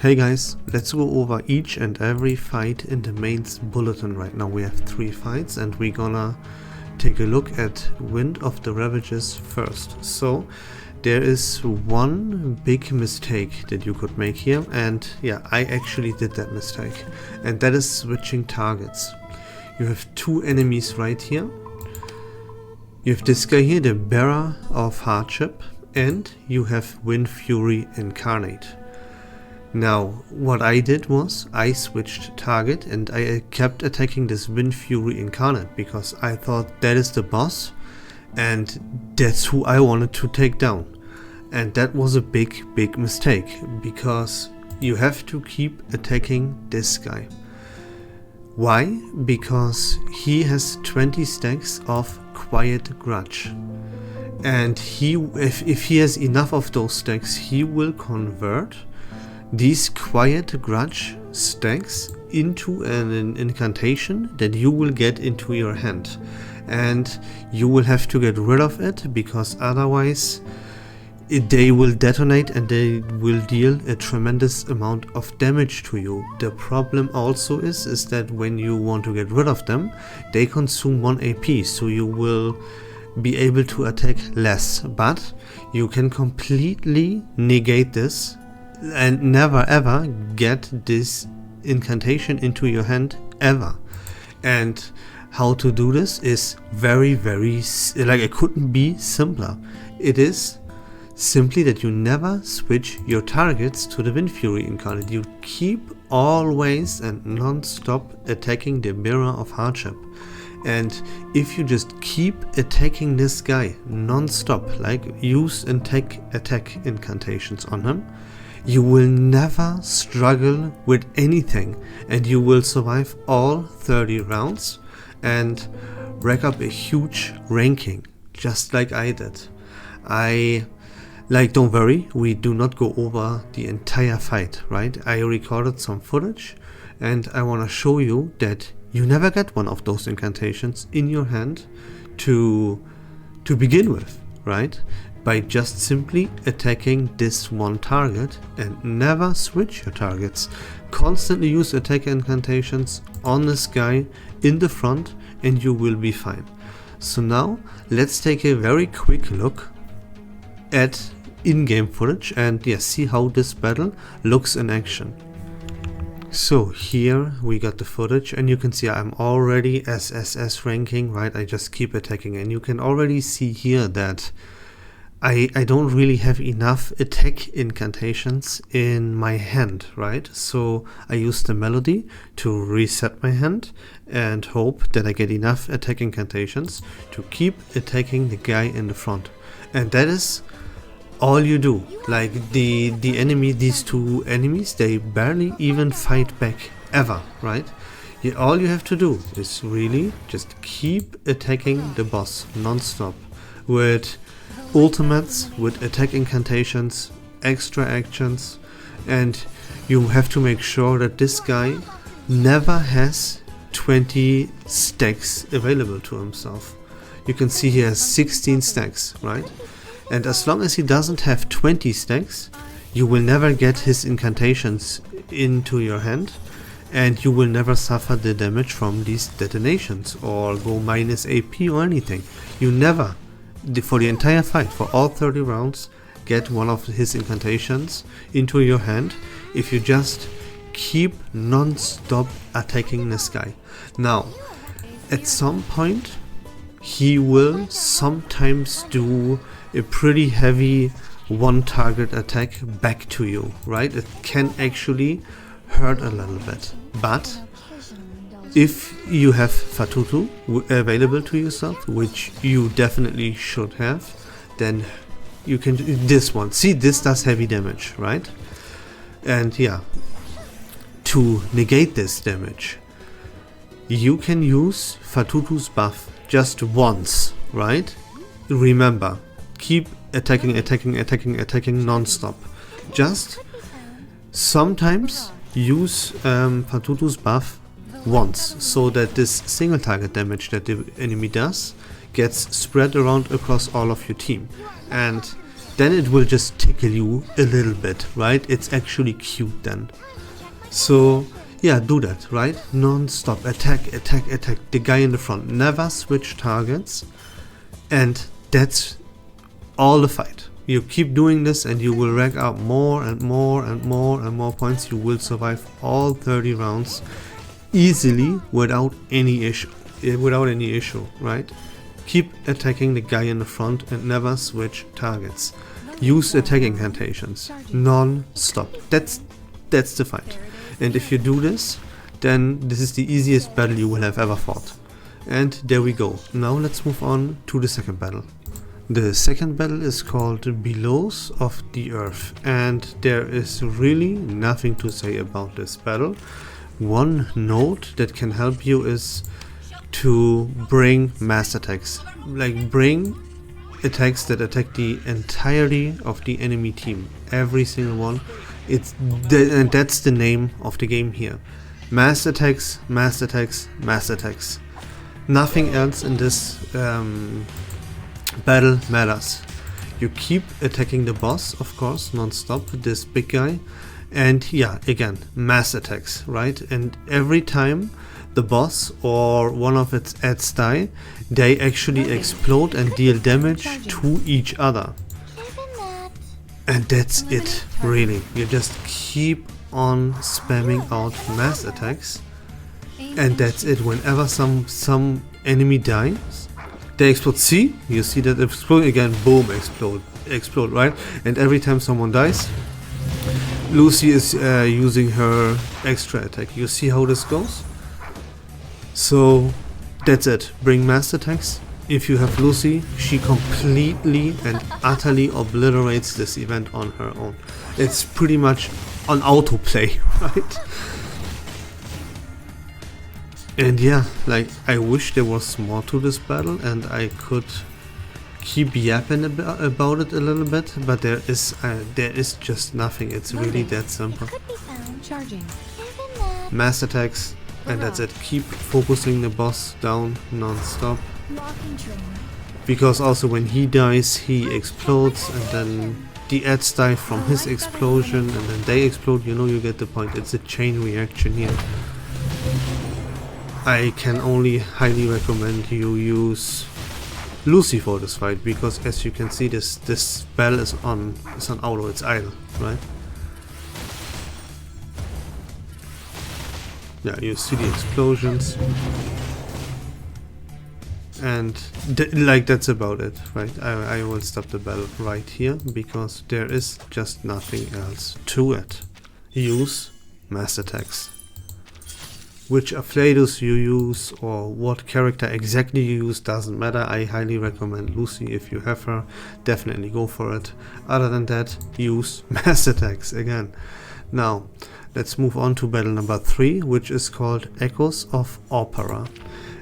Hey guys, let's go over each and every fight in the mains bulletin. Right now we have 3 fights and we're gonna take a look at Wind of the Ravages first. So there is one big mistake that you could make here, and yeah, I actually did that mistake, and that is switching targets. You have 2 enemies right here. You have this guy here, the Bearer of Hardship, and you have Wind Fury Incarnate. Now, what I did was, I switched target and I kept attacking this Wind Fury Incarnate because I thought that is the boss and that's who I wanted to take down. And that was a big mistake, because you have to keep attacking this guy. Why? Because he has 20 stacks of Quiet Grudge. And if he has enough of those stacks, he will convert these Quiet Grudge stacks into an incantation that you will get into your hand, and you will have to get rid of it, because otherwise they will detonate and they will deal a tremendous amount of damage to you. The problem also is that when you want to get rid of them, they consume 1 AP, so you will be able to attack less, but you can completely negate this and never ever get this incantation into your hand ever. And how to do this is very like, it couldn't be simpler. It is simply that you never switch your targets to the Wind Fury Incarnate. You keep always and non-stop attacking the Bearer of Hardship. And if you just keep attacking this guy non-stop, like use and attack incantations on him, you will never struggle with anything, and you will survive all 30 rounds and rack up a huge ranking, just like I did. Don't worry, we do not go over the entire fight, right? I recorded some footage and I want to show you that you never get one of those incantations in your hand to begin with, right? By just simply attacking this one target, and never switch your targets. Constantly use attack incantations on this guy in the front and you will be fine. So now let's take a very quick look at in-game footage and see how this battle looks in action. So here we got the footage and you can see I'm already SSS ranking, right? I just keep attacking, and you can already see here that I don't really have enough attack incantations in my hand, right? So I use the melody to reset my hand and hope that I get enough attack incantations to keep attacking the guy in the front. And that is all you do. Like these 2 enemies, they barely even fight back ever, right? All you have to do is really just keep attacking the boss non-stop with ultimates, with attack incantations, extra actions, and you have to make sure that this guy never has 20 stacks available to himself. You can see he has 16 stacks, right? And as long as he doesn't have 20 stacks, you will never get his incantations into your hand, and you will never suffer the damage from these detonations or go minus AP or anything. You never, for the entire fight, for all 30 rounds, get one of his incantations into your hand if you just keep non-stop attacking this guy. Now, at some point, he will sometimes do a pretty heavy one target attack back to you, right? It can actually hurt a little bit, but if you have Fatutu available to yourself, which you definitely should have, then you can do this one. See, this does heavy damage, right? And to negate this damage, you can use Fatutu's buff just once, right? Remember, keep attacking non-stop. Just sometimes use Fatutu's buff once, so that this single target damage that the enemy does gets spread around across all of your team, and then it will just tickle you a little bit, right? It's actually cute then. So yeah, do that, right? Non-stop, attack, attack, attack the guy in the front, never switch targets, and that's all the fight. You keep doing this and you will rack up more and more and more and more points. You will survive all 30 rounds easily without any issue, right? Keep attacking the guy in the front and never switch targets. Use attack incantations non-stop. That's the fight. And if you do this, then this is the easiest battle you will have ever fought. And there we go. Now let's move on to the second battle. The second battle is called Bellows of the Earth, and there is really nothing to say about this battle. One note that can help you is to bring mass attacks, like bring attacks that attack the entirety of the enemy team, every single one. And that's the name of the game here. Mass attacks, mass attacks, mass attacks. Nothing else in this battle matters. You keep attacking the boss, of course, non-stop, this big guy. And yeah, again, mass attacks, right? And every time the boss or one of its adds die, they actually explode and deal damage to each other. And that's it, really. You just keep on spamming out mass attacks, and that's it. Whenever some enemy dies, they explode. See? You see that explode again, boom, explode, right? And every time someone dies, Lucy is using her extra attack. You see how this goes? So that's it. Bring mass attacks. If you have Lucy, she completely and utterly obliterates this event on her own. It's pretty much on autoplay, right? And yeah, like, I wish there was more to this battle and I could keep yapping about it a little bit, but there is just nothing. It's really that simple. Mass attacks, and that's it. Keep focusing the boss down non-stop. Because also when he dies, he explodes, and then the adds die from his explosion, and then they explode. You know, you get the point. It's a chain reaction here. I can only highly recommend you use Lucy for this fight, because as you can see, this battle is on auto, it's idle, right? Yeah, you see the explosions. And like, that's about it, right? I will stop the battle right here, because there is just nothing else to it. Use mass attacks. Which Afflatus you use or what character exactly you use doesn't matter. I highly recommend Lucy. If you have her, definitely go for it. Other than that, use mass attacks again. Now, let's move on to battle number 3, which is called Echoes of Opera.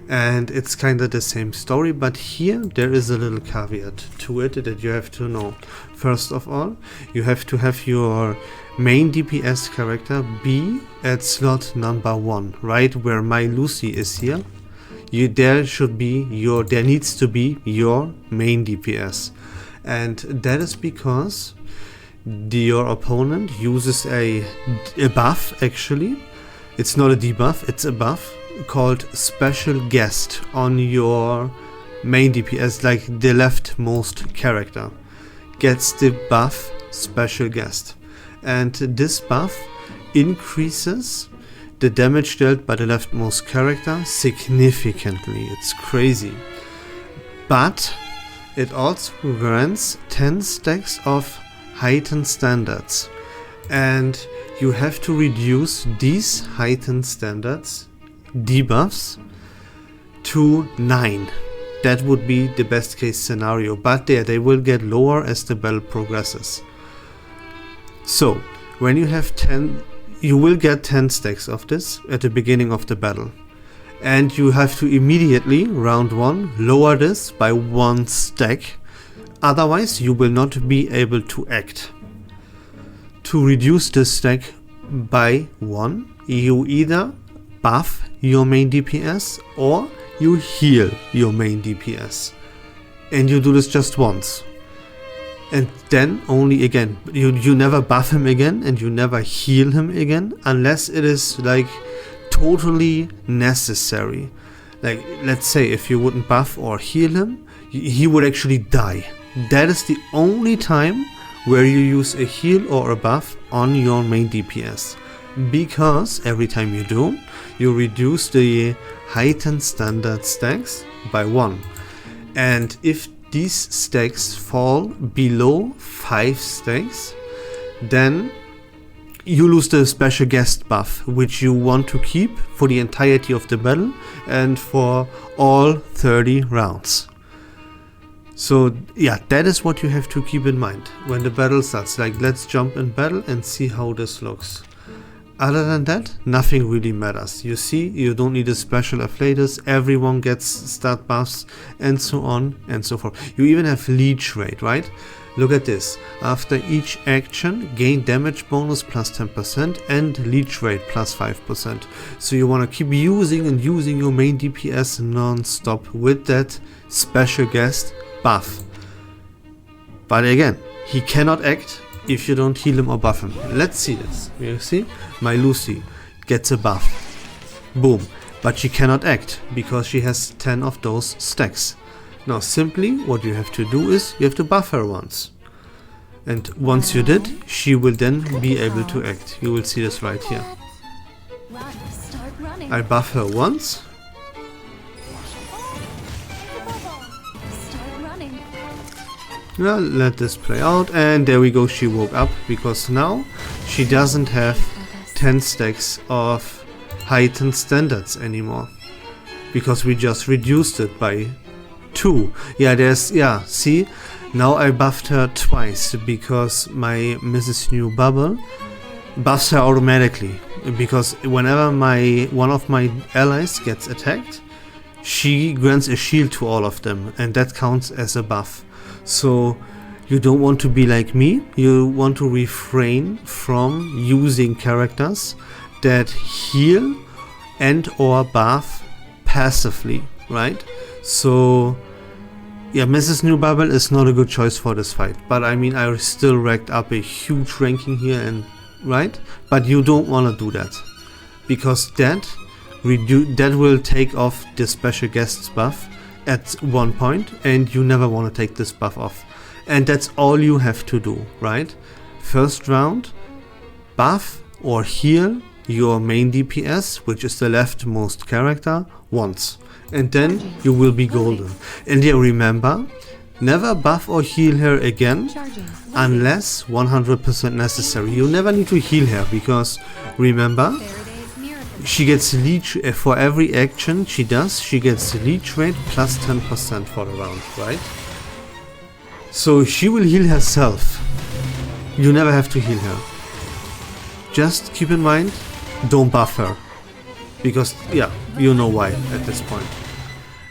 And it's kind of the same story, but here there is a little caveat to it that you have to know. First of all, you have to have your main DPS character be at slot number 1, right where my Lucy is here. There needs to be your main DPS, and that is because your opponent uses a buff. Actually, it's not a debuff, it's a buff called Special Guest on your main DPS, like the leftmost character gets the buff Special Guest, and this buff increases the damage dealt by the leftmost character significantly. It's crazy. But it also grants 10 stacks of heightened standards, and you have to reduce these heightened standards debuffs to 9. That would be the best case scenario, but they will get lower as the battle progresses. So when you have 10, you will get 10 stacks of this at the beginning of the battle, and you have to immediately, round 1, lower this by 1 stack, otherwise you will not be able to act. To reduce this stack by 1, you either buff your main DPS or you heal your main DPS, and you do this just once. And then only again, you never buff him again and you never heal him again unless it is like totally necessary. Like, let's say if you wouldn't buff or heal him, he would actually die. That is the only time where you use a heal or a buff on your main DPS. Because every time you do, you reduce the heightened standard stacks by 1. And if these stacks fall below 5 stacks, then you lose the special guest buff, which you want to keep for the entirety of the battle and for all 30 rounds. So yeah, that is what you have to keep in mind when the battle starts. Like, let's jump in battle and see how this looks. Other than that, nothing really matters. You see, you don't need a special afflatus, everyone gets stat buffs, and so on and so forth. You even have leech rate, right? Look at this. After each action, gain damage bonus plus 10% and leech rate plus 5%. So you want to keep using and using your main DPS non-stop with that special guest buff. But again, he cannot act if you don't heal him or buff him. Let's see this. You see? My Lucy gets a buff. Boom. But she cannot act because she has 10 of those stacks. Now simply what you have to do is you have to buff her once. And once you did, she will then be able to act. You will see this right here. I buff her once. Well, let this play out, and there we go, she woke up, because now she doesn't have 10 stacks of heightened standards anymore, because we just reduced it by 2. Yeah, see, now I buffed her twice, because my Mrs. New Bubble buffs her automatically, because whenever one of my allies gets attacked, she grants a shield to all of them, and that counts as a buff. So you don't want to be like me, you want to refrain from using characters that heal and or buff passively, right? So yeah, Mrs. New Bubble is not a good choice for this fight, but I mean, I still racked up a huge ranking here, and right? But you don't want to do that, because that will take off the special guests buff at one point, and you never want to take this buff off. And that's all you have to do, right? First round, buff or heal your main DPS, which is the leftmost character, once. And then you will be golden. And yeah, remember, never buff or heal her again unless 100% necessary. You never need to heal her, because remember, she gets leech for every action she does. She gets leech rate plus 10% for the round, right? So she will heal herself. You never have to heal her. Just keep in mind, don't buff her, because yeah, you know why at this point.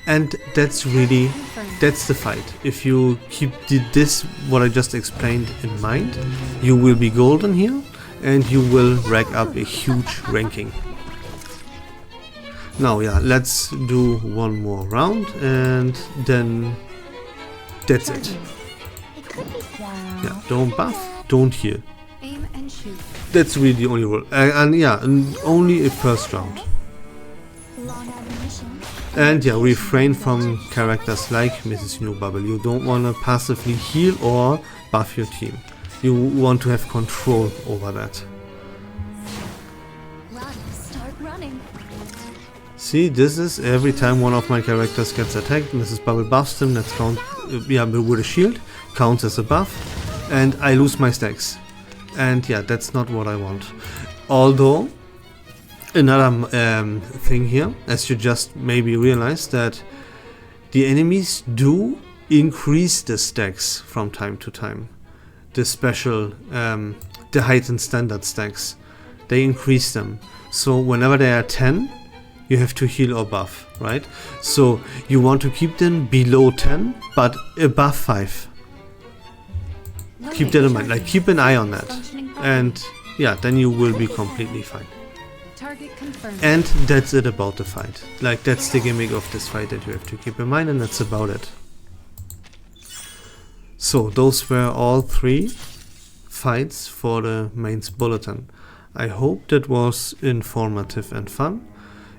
And that's the fight. If you keep this, what I just explained, in mind, you will be golden here, and you will rack up a huge ranking. Now yeah, let's do one more round, and then that's it. Yeah, don't buff, don't heal. That's really the only rule. And yeah, only a first round. And yeah, refrain from characters like Mrs. New Bubble. You don't want to passively heal or buff your team. You want to have control over that. See, this is every time one of my characters gets attacked, Mrs. Bubble buffs them, that's count, yeah, with a shield, counts as a buff, and I lose my stacks. And yeah, that's not what I want. Although, another thing here, as you just maybe realized, that the enemies do increase the stacks from time to time. The special, the heightened standard stacks, they increase them. So whenever they are 10, you have to heal or buff, right? So you want to keep them below 10, but above 5. Keep that in mind, like keep an eye on that. And yeah, then you will be completely fine. And that's it about the fight. Like, that's the gimmick of this fight that you have to keep in mind, and that's about it. So those were all 3 fights for the mains bulletin. I hope that was informative and fun.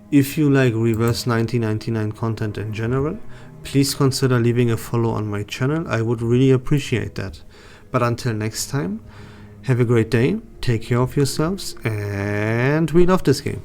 If you like reverse 1999 content in general, please consider leaving a follow on my channel. I would really appreciate that. But until next time, have a great day, take care of yourselves, and we love this game.